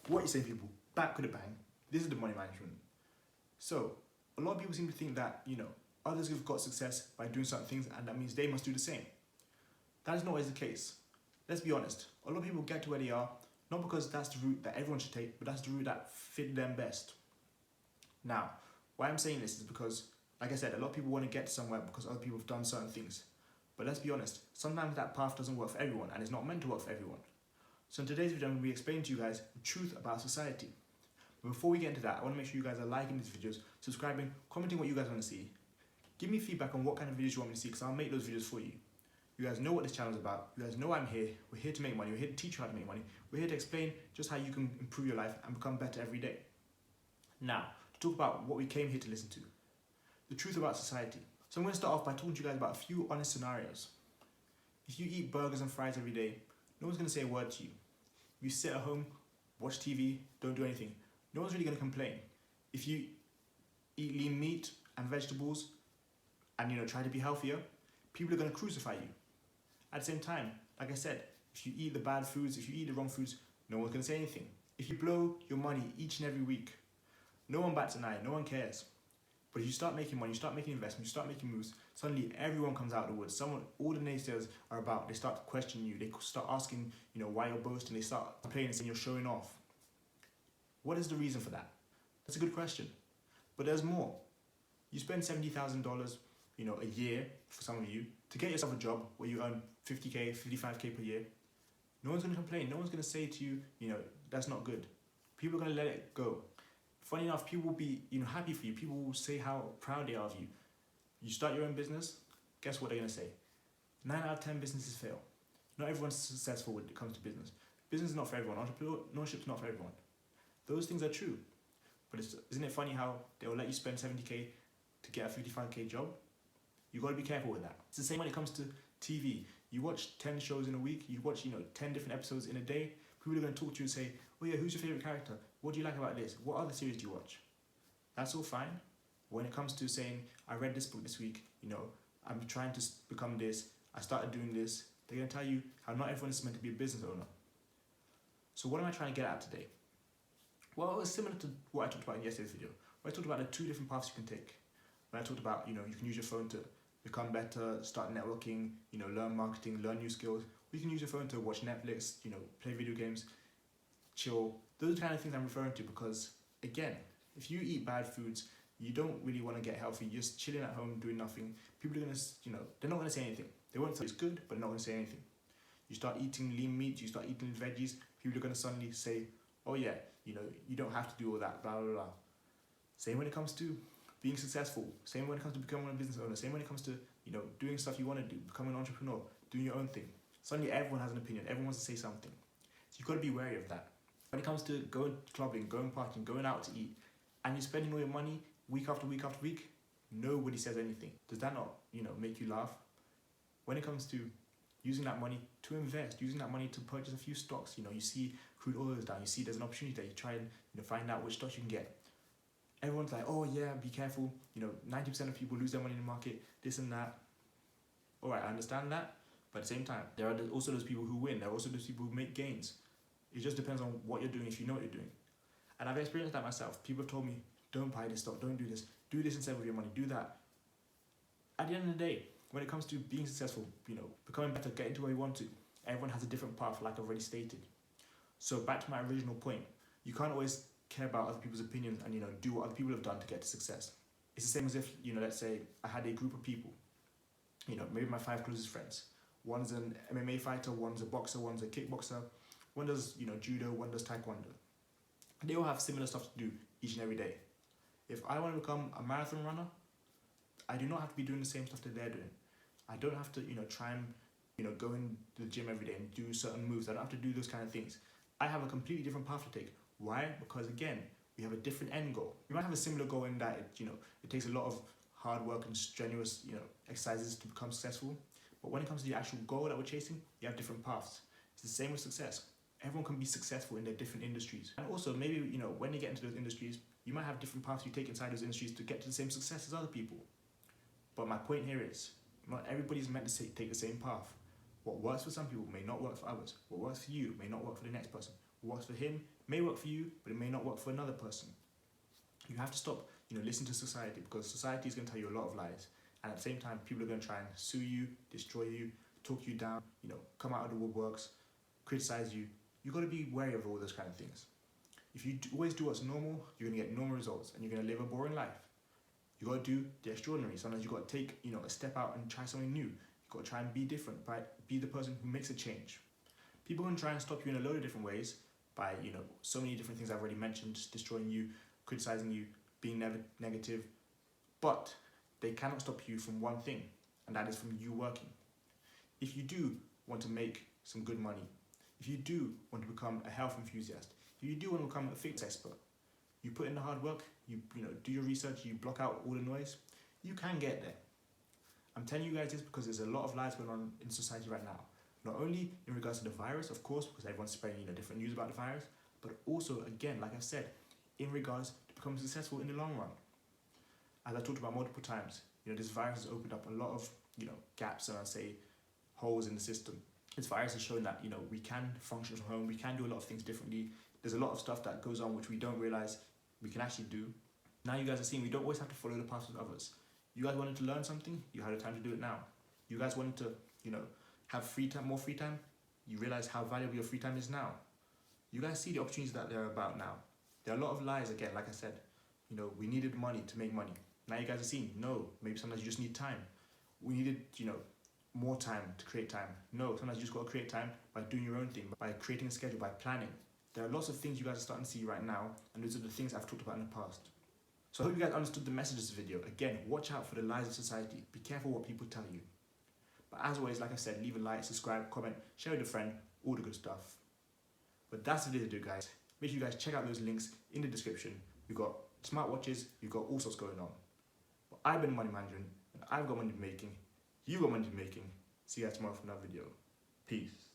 What are you saying, people? Back with a bang. This is the money management. So, a lot of people seem to think that, others have got success by doing certain things and that means they must do the same. That is not always the case. Let's be honest. A lot of people get to where they are, not because that's the route that everyone should take, but that's the route that fit them best. Now, why I'm saying this is because, like I said, a lot of people want to get somewhere because other people have done certain things. But let's be honest, sometimes that path doesn't work for everyone and it's not meant to work for everyone. So in today's video, I'm going to be explaining to you guys the truth about society. But before we get into that, I want to make sure you guys are liking these videos, subscribing, commenting what you guys want to see. Give me feedback on what kind of videos you want me to see because I'll make those videos for you. You guys know what this channel is about. You guys know I'm here. We're here to make money. We're here to teach you how to make money. We're here to explain just how you can improve your life and become better every day. Now, to talk about what we came here to listen to. The truth about society. So I'm going to start off by talking to you guys about a few honest scenarios. If you eat burgers and fries every day, no one's going to say a word to you. If you sit at home, watch TV, don't do anything, no one's really going to complain. If you eat lean meat and vegetables and try to be healthier, people are going to crucify you. At the same time, like I said, if you eat the bad foods, if you eat the wrong foods, no one's going to say anything. If you blow your money each and every week, no one bats an eye, no one cares. But if you start making money, you start making investments, you start making moves, suddenly everyone comes out of the woods. All the naysayers are about, they start to question you, they start asking, why you're boasting, they start complaining and you're showing off. What is the reason for that? That's a good question. But there's more. You spend $70,000, a year, for some of you, to get yourself a job where you earn 50K, 55K per year. No one's going to complain. No one's going to say to you, that's not good. People are going to let it go. Funny enough, people will be happy for you. People will say how proud they are of you. You start your own business, guess what they're going to say? 9 out of 10 businesses fail. Not everyone's successful when it comes to business. Business is not for everyone. Entrepreneurship is not for everyone. Those things are true. But isn't it funny how they will let you spend 70K to get a 55K job? You got to be careful with that. It's the same when it comes to TV. You watch 10 shows in a week, you watch 10 different episodes in a day. People are going to talk to you and say, oh yeah, who's your favorite character? What do you like about this? What other series do you watch? That's all fine. When it comes to saying, I read this book this week, I'm trying to become this, I started doing this, they're going to tell you how not everyone is meant to be a business owner. So what am I trying to get at today? Well, it's similar to what I talked about in yesterday's video, where I talked about the 2 different paths you can take. When I talked about, you can use your phone to become better, start networking, learn marketing, learn new skills. Or you can use your phone to watch Netflix, play video games, chill. Those are the kind of things I'm referring to because, again, if you eat bad foods, you don't really want to get healthy, you're just chilling at home doing nothing. People are going to, they're not going to say anything. They won't say it's good, but they're not going to say anything. You start eating lean meat, you start eating veggies, people are going to suddenly say, oh yeah, you don't have to do all that, blah, blah, blah. Same when it comes to being successful, same when it comes to becoming a business owner, same when it comes to, doing stuff you want to do, becoming an entrepreneur, doing your own thing. Suddenly everyone has an opinion, everyone wants to say something. So you've got to be wary of that. When it comes to going clubbing, going partying, going out to eat, and you're spending all your money week after week after week, nobody says anything. Does that not, make you laugh? When it comes to using that money to invest, using that money to purchase a few stocks, you see crude oil is down, you see there's an opportunity there, you try and find out which stocks you can get. Everyone's like, oh yeah, be careful, 90% of people lose their money in the market, this and that. Alright, I understand that, but at the same time, there are also those people who win, there are also those people who make gains. It just depends on what you're doing, if you know what you're doing. And I've experienced that myself. People have told me, don't buy this stock, don't do this instead with your money, do that. At the end of the day, when it comes to being successful, becoming better, getting to where you want to, everyone has a different path, like I've already stated. So back to my original point, you can't always care about other people's opinions and do what other people have done to get to success. It's the same as if, let's say I had a group of people, maybe my 5 closest friends. One's an MMA fighter, one's a boxer, one's a kickboxer, one does, judo, one does taekwondo. They all have similar stuff to do each and every day. If I want to become a marathon runner, I do not have to be doing the same stuff that they're doing. I don't have to, try and, go in the gym every day and do certain moves. I don't have to do those kind of things. I have a completely different path to take. Why? Because again, we have a different end goal. We might have a similar goal in that it takes a lot of hard work and strenuous, exercises to become successful. But when it comes to the actual goal that we're chasing, we have different paths. It's the same with success. Everyone can be successful in their different industries. And also maybe, when they get into those industries, you might have different paths you take inside those industries to get to the same success as other people. But my point here is, not everybody's meant to take the same path. What works for some people may not work for others. What works for you may not work for the next person. What works for him may work for you, but it may not work for another person. You have to stop, listening to society, because society is going to tell you a lot of lies. And at the same time, people are going to try and sue you, destroy you, talk you down, come out of the woodworks, criticize you. You've got to be wary of all those kind of things. If you always do what's normal, you're going to get normal results and you're going to live a boring life. You got to do the extraordinary. Sometimes you got to take, a step out and try something new. You got to try and be different, be the person who makes a change. People can try and stop you in a load of different ways by, so many different things I've already mentioned, just destroying you, criticizing you, being negative. But they cannot stop you from one thing, and that is from you working. If you do want to make some good money, if you do want to become a health enthusiast, if you do want to become a fitness expert, you put in the hard work, you do your research, you block out all the noise, you can get there. I'm telling you guys this because there's a lot of lies going on in society right now. Not only in regards to the virus, of course, because everyone's spreading different news about the virus, but also, again, like I said, in regards to becoming successful in the long run. As I talked about multiple times, this virus has opened up a lot of gaps and I say holes in the system. This virus has shown that we can function from home, we can do a lot of things differently. There's a lot of stuff that goes on which we don't realize we can actually do. Now you guys are seeing we don't always have to follow the path of others. You guys wanted to learn something, you had the time to do it now. You guys wanted to, have more free time, you realize how valuable your free time is now. You guys see the opportunities that they're about now. There are a lot of lies, again, like I said. We needed money to make money. Now you guys are seeing, no, maybe sometimes you just need time. We needed, more time to create time. No, sometimes you just got to create time by doing your own thing, by creating a schedule, by planning. There are lots of things you guys are starting to see right now, and those are the things I've talked about in the past. So I hope you guys understood the message of this video. Again, watch out for the lies of society. Be careful what people tell you. But as always, like I said, leave a like, subscribe, comment, share with a friend, all the good stuff. But that's the video, guys. Make sure you guys check out those links in the description. We've got smartwatches, we've got all sorts going on. But I've been money managing, and I've got money to be making. You've got money to be making. See you guys tomorrow for another video. Peace.